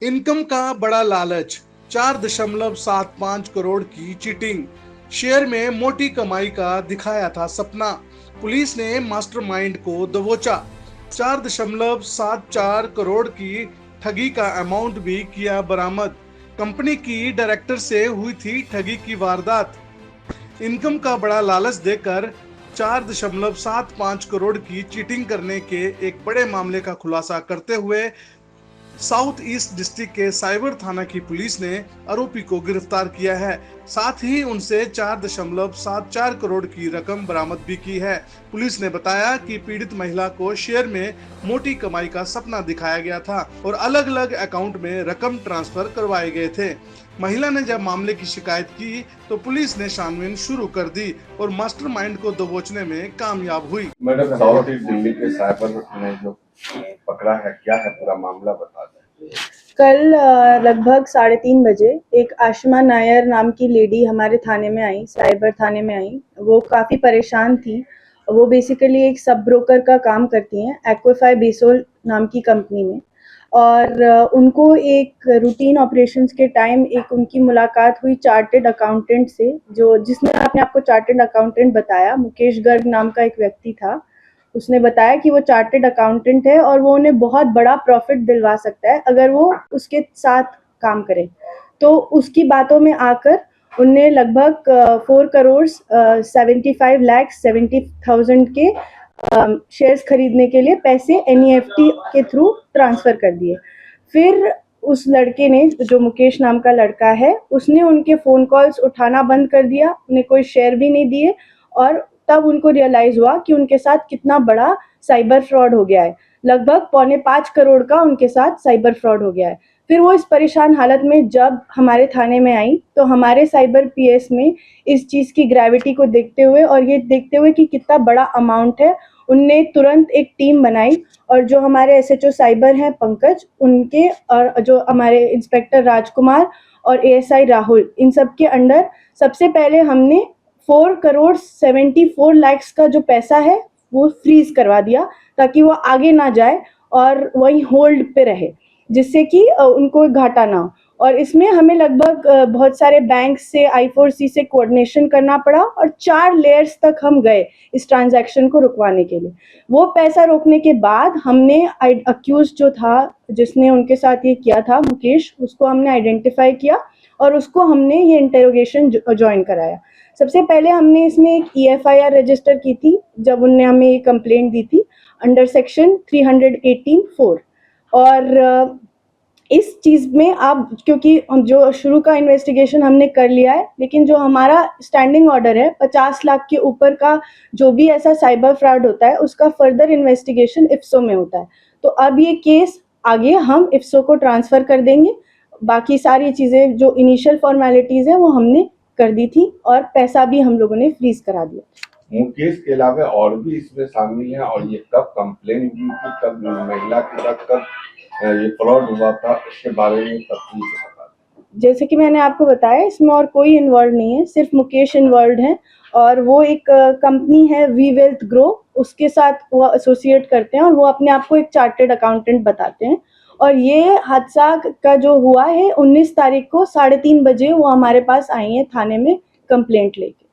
Income का बड़ा लालच, 4.75 करोड़ की चीटिंग, शेयर में मोटी कमाई का दिखाया था सपना। पुलिस ने मास्टरमाइंड को दबोचा। 4.74 करोड़ की ठगी का अमाउंट भी किया बरामद। कंपनी की डायरेक्टर से हुई थी ठगी की वारदात। इनकम का बड़ा लालच देकर 4.75 करोड़ की चीटिंग करने के एक बड़े मामले का खुलासा करते हुए साउथ ईस्ट डिस्ट्रिक्ट के साइबर थाना की पुलिस ने आरोपी को गिरफ्तार किया है। साथ ही उनसे 4.74 करोड़ की रकम बरामद भी की है। पुलिस ने बताया कि पीड़ित महिला को शेयर में मोटी कमाई का सपना दिखाया गया था और अलग अलग अकाउंट में रकम ट्रांसफर करवाए गए थे। महिला ने जब मामले की शिकायत की तो पुलिस ने छानबीन शुरू कर दी और मास्टरमाइंड को दबोचने में कामयाब हुई। मैडम, साउथ ईस्ट दिल्ली के साइबर ने जो पकड़ा है, क्या है पूरा मामला बता दें। कल लगभग 3:30 बजे एक आशमा नायर नाम की लेडी हमारे थाने में आई, साइबर थाने में आई। वो काफ़ी परेशान थी। वो बेसिकली एक सब ब्रोकर का काम करती हैं एक्विफाई बेसोल नाम की कंपनी में। और उनको एक रूटीन ऑपरेशंस के टाइम एक उनकी मुलाकात हुई चार्टेड अकाउंटेंट से, जो जिसने अपने आप को चार्टेड अकाउंटेंट बताया। मुकेश गर्ग नाम का एक व्यक्ति था। उसने बताया कि वो चार्टेड अकाउंटेंट है और वो उन्हें बहुत बड़ा प्रॉफिट दिलवा सकता है अगर वो उसके साथ काम करें। तो उसकी बातों में आकर उनने लगभग 4 करोड़ 75,70,000 के शेयर्स खरीदने के लिए पैसे NEFT के थ्रू ट्रांसफ़र कर दिए। फिर उस लड़के ने, जो मुकेश नाम का लड़का है, उसने उनके फ़ोन कॉल्स उठाना बंद कर दिया, उन्हें कोई शेयर भी नहीं दिए। और तब उनको रियलाइज़ हुआ कि उनके साथ कितना बड़ा साइबर फ्रॉड हो गया है। लगभग 4.25 करोड़ का उनके साथ साइबर फ्रॉड हो गया है। फिर वो इस परेशान हालत में जब हमारे थाने में आई तो हमारे साइबर PS में इस चीज़ की ग्रेविटी को देखते हुए और ये देखते हुए कि कितना बड़ा अमाउंट है, उनने तुरंत एक टीम बनाई। और जो हमारे SHO साइबर हैं पंकज, उनके और जो हमारे इंस्पेक्टर राजकुमार और ASI राहुल, इन सब के अंडर सबसे पहले हमने 4 करोड़ 74 लाख का जो पैसा है वो फ्रीज करवा दिया ताकि वो आगे ना जाए और वही होल्ड पे रहे, जिससे कि उनको घाटा ना हो। और इसमें हमें लगभग बहुत सारे बैंक से, I4C से कोऑर्डिनेशन करना पड़ा और 4 लेयर्स तक हम गए इस ट्रांजैक्शन को रुकवाने के लिए। वो पैसा रोकने के बाद हमने अक्यूज जो था, जिसने उनके साथ ये किया था, मुकेश, उसको हमने आइडेंटिफाई किया और उसको हमने ये इंटेरोगेशन ज्वाइन कराया। सबसे पहले हमने इसमें एक EFIR रजिस्टर की थी जब उनने हमें ये कंप्लेंट दी थी अंडर सेक्शन 318(4). और इस चीज़ में अब क्योंकि हम जो शुरू का इन्वेस्टिगेशन हमने कर लिया है, लेकिन जो हमारा स्टैंडिंग ऑर्डर है 50 लाख के ऊपर का जो भी ऐसा साइबर फ्रॉड होता है उसका फर्दर इन्वेस्टिगेशन IFSO में होता है। तो अब ये केस आगे हम IFSO को ट्रांसफ़र कर देंगे। बाकी सारी चीज़ें जो इनिशियल फॉर्मेलिटीज़ हैं वो हमने कर दी थी और पैसा भी हम लोगों ने फ्रीज करा दिया। मुकेश के अलावा और भी इसमें शामिल हैं, और ये कब कंप्लेन की थी, कब महिला के साथ कब ये फ्रॉड हुआ था, इसके बारे में तफसील से बता दें। जैसे कि मैंने आपको बताया, इसमें और कोई इन्वॉल्व नहीं है, सिर्फ मुकेश इन्वॉल्व है। और वो एक कंपनी है वी वेल्थ ग्रो, उसके साथ वो एसोसिएट करते हैं और वो अपने आप को एक चार्टेड अकाउंटेंट बताते हैं। और ये हादसा का जो हुआ है 19 तारीख को 3:30 बजे वो हमारे पास आई है थाने में कंप्लेंट लेके।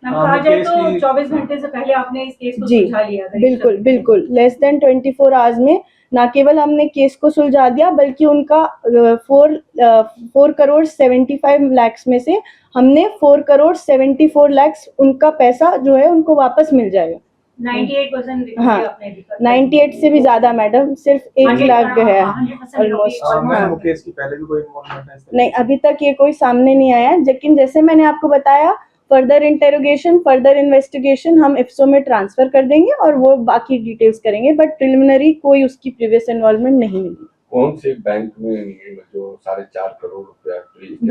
कहा जाए तो 24 घंटे से पहले आपने इस केस को सुलझा लिया था। बिल्कुल बिल्कुल, लेस देन 24 आवर्स में ना केवल हमने केस को सुलझा दिया बल्कि उनका 4 करोड़ 75 लाख में से हमने 4 करोड़ 74 लाख उनका पैसा जो है उनको वापस मिल जाएगा। 98% हाँ, 98 से भी ज्यादा मैडम, सिर्फ 1 लाख है ऑलमोस्ट। मुकेश की पहले भी कोई इन्वॉल्वमेंट है? नहीं, अभी तक ये कोई सामने नहीं आया, लेकिन जैसे मैंने आपको बताया फर्दर इंटेरोगेशन, फर्दर इन्वेस्टिगेशन हम IFSO में ट्रांसफर कर देंगे और वो बाकी डिटेल्स करेंगे, बट प्रिलिमिनरी कोई उसकी प्रीवियस इन्वॉल्वमेंट नहीं मिली। कौन से बैंक में जो 4.5 करोड़ रुपया?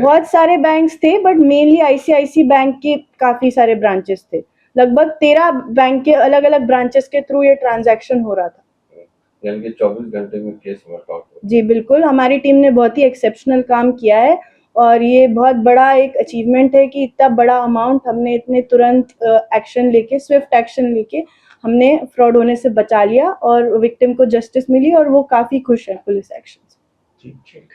बहुत सारे बैंक्स थे बट मेनली ICICI बैंक के काफी सारे ब्रांचेस थे। लगभग 13 बैंक के अलग अलग ब्रांचेस के थ्रू ये ट्रांजैक्शन हो रहा था। यानी कि 24 घंटे में केस वर्कआउट हो। जी बिल्कुल, हमारी टीम ने बहुत ही एक्सेप्शनल काम किया है और ये बहुत बड़ा एक अचीवमेंट है कि इतना बड़ा अमाउंट हमने इतने तुरंत एक्शन लेके, स्विफ्ट एक्शन लेके हमने फ्रॉड होने से बचा लिया और विक्टिम को जस्टिस मिली और वो काफ़ी खुश है पुलिस एक्शन से। ठीक।